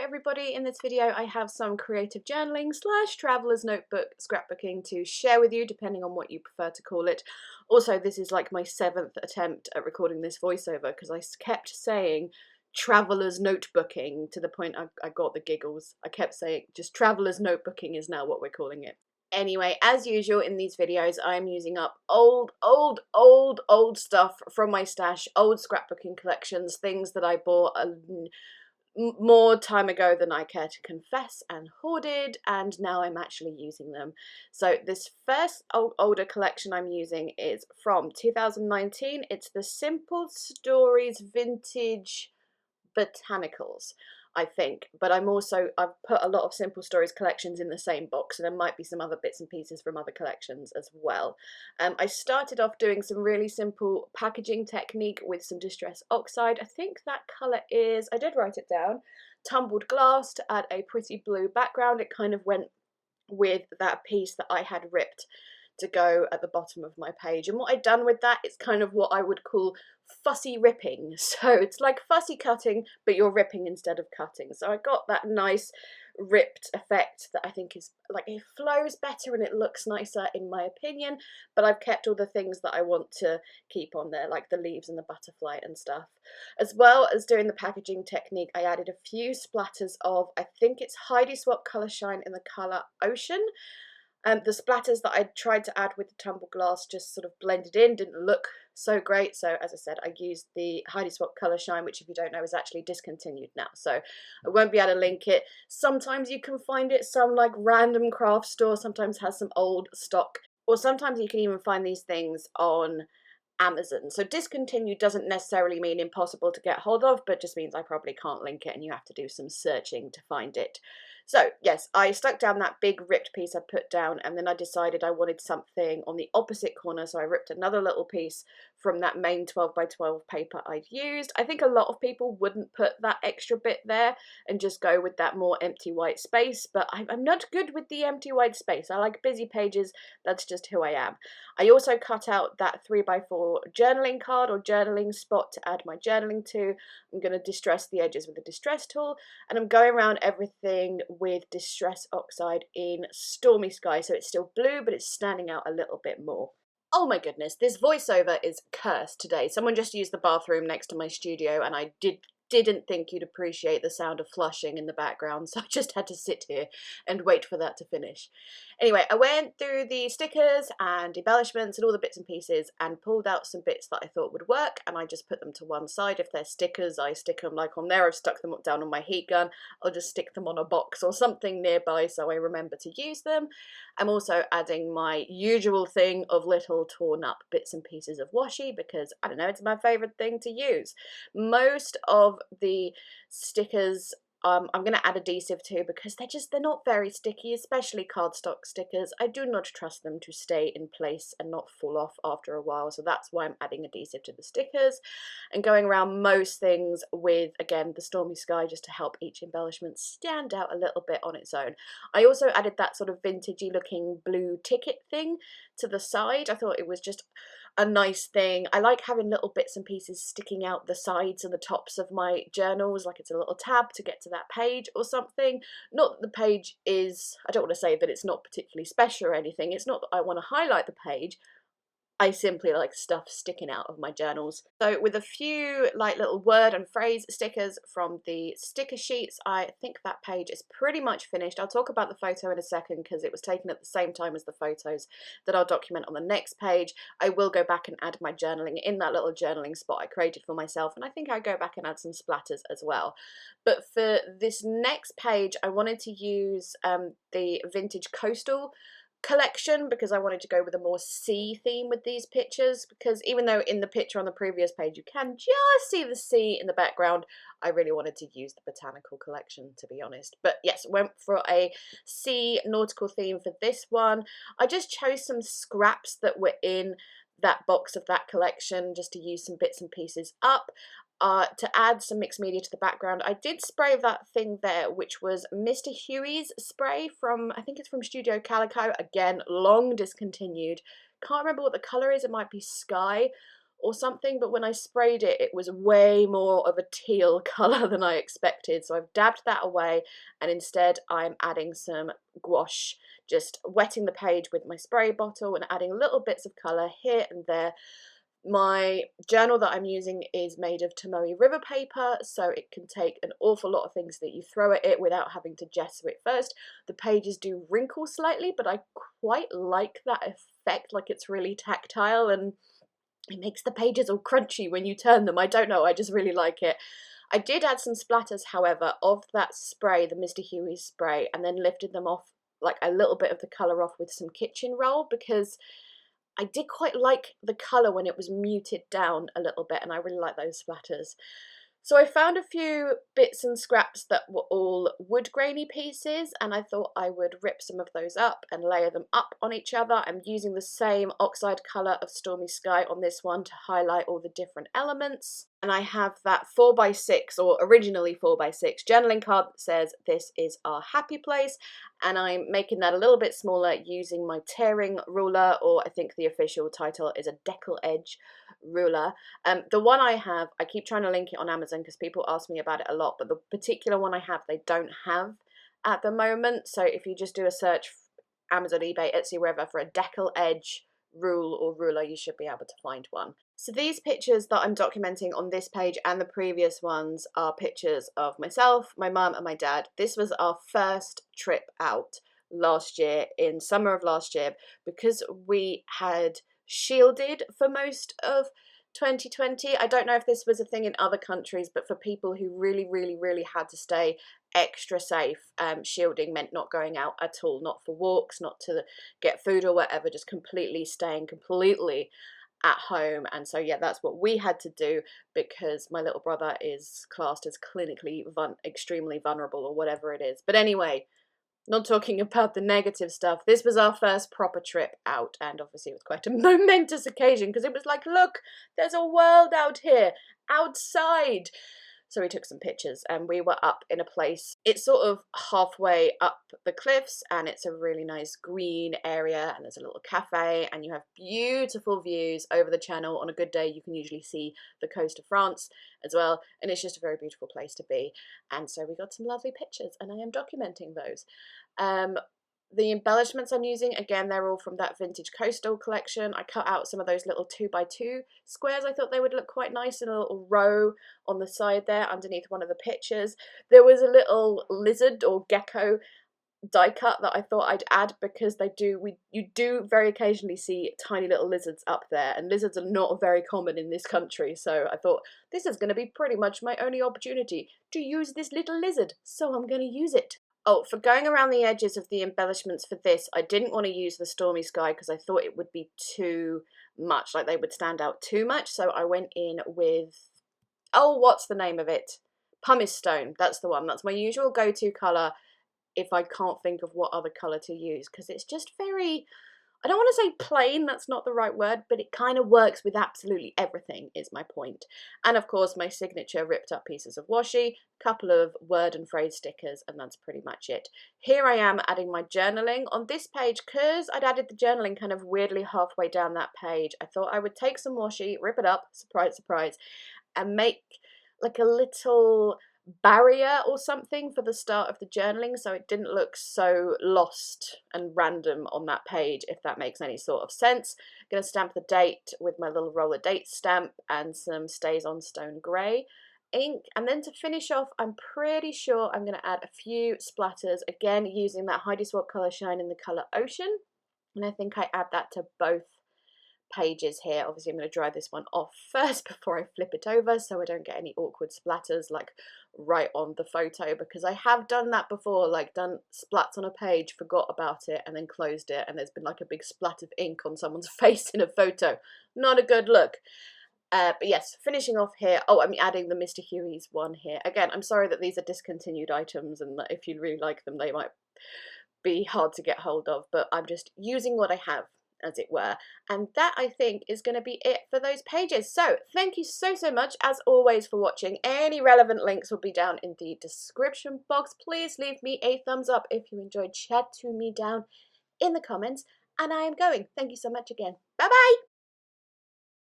everybody, in this video I have some creative journaling slash traveler's notebook scrapbooking to share with you, depending on what you prefer to call it. Also, this is like my 7th attempt at recording this voiceover because I kept saying traveler's notebooking to the point I got the giggles. I kept saying just traveler's notebooking is now what we're calling it. Anyway, as usual in these videos, I'm using up old stuff from my stash, old scrapbooking collections, things that I bought more time ago than I care to confess and hoarded, and now I'm actually using them. So this first older collection I'm using is from 2019. It's the Simple Stories Vintage Botanicals, I think, but I've put a lot of Simple Stories collections in the same box, so there might be some other bits and pieces from other collections as well. I started off doing some really simple packaging technique with some Distress Oxide. I think that colour is, I did write it down, Tumbled Glass, to add a pretty blue background. It kind of went with that piece that I had ripped to go at the bottom of my page, and what I'd done with that is kind of what I would call fussy ripping. So it's like fussy cutting, but you're ripping instead of cutting. So I got that nice ripped effect that I think is like, it flows better and it looks nicer in my opinion, but I've kept all the things that I want to keep on there, like the leaves and the butterfly and stuff. As well as doing the packaging technique, I added a few splatters of, I think it's Heidi Swap Colour Shine in the colour Ocean. The splatters that I tried to add with the tumbled glass just sort of blended in, didn't look so great. So as I said, I used the Heidi Swap Colour Shine, which if you don't know is actually discontinued now. So I won't be able to link it. Sometimes you can find it some like random craft store, sometimes has some old stock, or sometimes you can even find these things on Amazon. So discontinued doesn't necessarily mean impossible to get hold of, but just means I probably can't link it and you have to do some searching to find it. So yes, I stuck down that big ripped piece I put down, and then I decided I wanted something on the opposite corner, so I ripped another little piece from that main 12 by 12 paper I'd used. I think a lot of people wouldn't put that extra bit there and just go with that more empty white space, but I'm not good with the empty white space. I like busy pages, that's just who I am. I also cut out that 3 by 4 journaling card or journaling spot to add my journaling to. I'm going to distress the edges with the distress tool, and I'm going around everything with Distress Oxide in Stormy Sky, so it's still blue but it's standing out a little bit more. Oh my goodness, this voiceover is cursed today. Someone just used the bathroom next to my studio and I didn't think you'd appreciate the sound of flushing in the background, so I just had to sit here and wait for that to finish. Anyway, I went through the stickers and embellishments and all the bits and pieces and pulled out some bits that I thought would work, and I just put them to one side. If they're stickers, I stick them like on there. I've stuck them down on my heat gun. I'll just stick them on a box or something nearby so I remember to use them. I'm also adding my usual thing of little torn up bits and pieces of washi because, I don't know, it's my favourite thing to use. Most of the stickers I'm going to add adhesive to because they're not very sticky, especially cardstock stickers. I do not trust them to stay in place and not fall off after a while, so that's why I'm adding adhesive to the stickers and going around most things with, again, the Stormy Sky just to help each embellishment stand out a little bit on its own. I also added that sort of vintagey looking blue ticket thing to the side. I thought it was just a nice thing. I like having little bits and pieces sticking out the sides and the tops of my journals, like it's a little tab to get to that page or something. Not that the page is, I don't want to say that it's not particularly special or anything. It's not that I want to highlight the page. I simply like stuff sticking out of my journals. So with a few like little word and phrase stickers from the sticker sheets, I think that page is pretty much finished. I'll talk about the photo in a second because it was taken at the same time as the photos that I'll document on the next page. I will go back and add my journaling in that little journaling spot I created for myself, and I think I'll go back and add some splatters as well. But for this next page, I wanted to use the Vintage Coastal collection because I wanted to go with a more sea theme with these pictures, because even though in the picture on the previous page you can just see the sea in the background, I really wanted to use the botanical collection, to be honest. But yes, went for a sea nautical theme for this one. I just chose some scraps that were in that box of that collection just to use some bits and pieces up. To add some mixed media to the background, I did spray that thing there, which was Mr. Huey's spray from, I think it's from Studio Calico, again, long discontinued. Can't remember what the colour is, it might be Sky. or something, but when I sprayed it, it was way more of a teal colour than I expected. So I've dabbed that away, and instead I'm adding some gouache, just wetting the page with my spray bottle and adding little bits of colour here and there. My journal that I'm using is made of Tomoe River paper, so it can take an awful lot of things that you throw at it without having to gesso it first. The pages do wrinkle slightly, but I quite like that effect, like it's really tactile and it makes the pages all crunchy when you turn them. I don't know, I just really like it. I did add some splatters, however, of that spray, the Mr. Huey's spray, and then lifted them off, like a little bit of the colour off with some kitchen roll, because I did quite like the colour when it was muted down a little bit, and I really like those splatters. So I found a few bits and scraps that were all wood grainy pieces, and I thought I would rip some of those up and layer them up on each other. I'm using the same oxide colour of Stormy Sky on this one to highlight all the different elements. And I have that 4x6, or originally 4x6 journaling card that says this is our happy place, and I'm making that a little bit smaller using my tearing ruler, or I think the official title is a decal edge ruler. The one I have, I keep trying to link it on Amazon because people ask me about it a lot, but the particular one I have, they don't have at the moment. So if you just do a search, Amazon, eBay, Etsy, wherever, for a decal edge rule or ruler, you should be able to find one. So these pictures that I'm documenting on this page and the previous ones are pictures of myself, my mum and my dad. This was our first trip out last year, in summer of last year, because we had shielded for most of 2020. I don't know if this was a thing in other countries, but for people who really had to stay extra safe, shielding meant not going out at all, not for walks, not to get food or whatever, just staying completely at home. And so yeah, that's what we had to do, because my little brother is classed as clinically extremely vulnerable, or whatever it is. But anyway, not talking about the negative stuff, this was our first proper trip out, and obviously it was quite a momentous occasion, because it was like, look, there's a world out here, outside. So we took some pictures, and we were up in a place, it's sort of halfway up the cliffs, and it's a really nice green area, and there's a little cafe, and you have beautiful views over the channel. On a good day you can usually see the coast of France as well, and it's just a very beautiful place to be. And so we got some lovely pictures, and I am documenting those. The embellishments I'm using, again, they're all from that vintage coastal collection. I cut out some of those little 2x2 squares. I thought they would look quite nice in a little row on the side there underneath one of the pictures. There was a little lizard or gecko die cut that I thought I'd add, because you do very occasionally see tiny little lizards up there, and lizards are not very common in this country. So I thought this is going to be pretty much my only opportunity to use this little lizard, so I'm going to use it. Oh, for going around the edges of the embellishments for this, I didn't want to use the Stormy Sky because I thought it would be too much, like they would stand out too much. So I went in with, oh, what's the name of it? Pumice Stone, that's the one. That's my usual go-to colour if I can't think of what other colour to use, because it's just very, I don't want to say plain, that's not the right word, but it kind of works with absolutely everything, is my point. And of course my signature ripped up pieces of washi, couple of word and phrase stickers, and that's pretty much it. Here I am adding my journaling on this page, because I'd added the journaling kind of weirdly halfway down that page. I thought I would take some washi, rip it up, surprise surprise, and make like a little barrier or something for the start of the journaling, so it didn't look so lost and random on that page, if that makes any sort of sense. I'm going to stamp the date with my little roller date stamp and some Stays on Stone grey ink, and then to finish off, I'm pretty sure I'm going to add a few splatters, again using that Heidi Swapp Colour Shine in the colour Ocean, and I think I add that to both pages here. Obviously I'm going to dry this one off first before I flip it over, so I don't get any awkward splatters like right on the photo, because I have done that before, like done splats on a page, forgot about it, and then closed it, and there's been like a big splat of ink on someone's face in a photo. Not a good look. But yes, finishing off here, oh, I'm adding the Mr. Huey's one here. Again, I'm sorry that these are discontinued items, and that if you really like them they might be hard to get hold of, but I'm just using what I have, as it were. And that, I think, is going to be it for those pages. So thank you so much as always for watching. Any relevant links will be down in the description box. Please leave me a thumbs up if you enjoyed. Chat to me down in the comments, and I am going. Thank you so much again. Bye bye.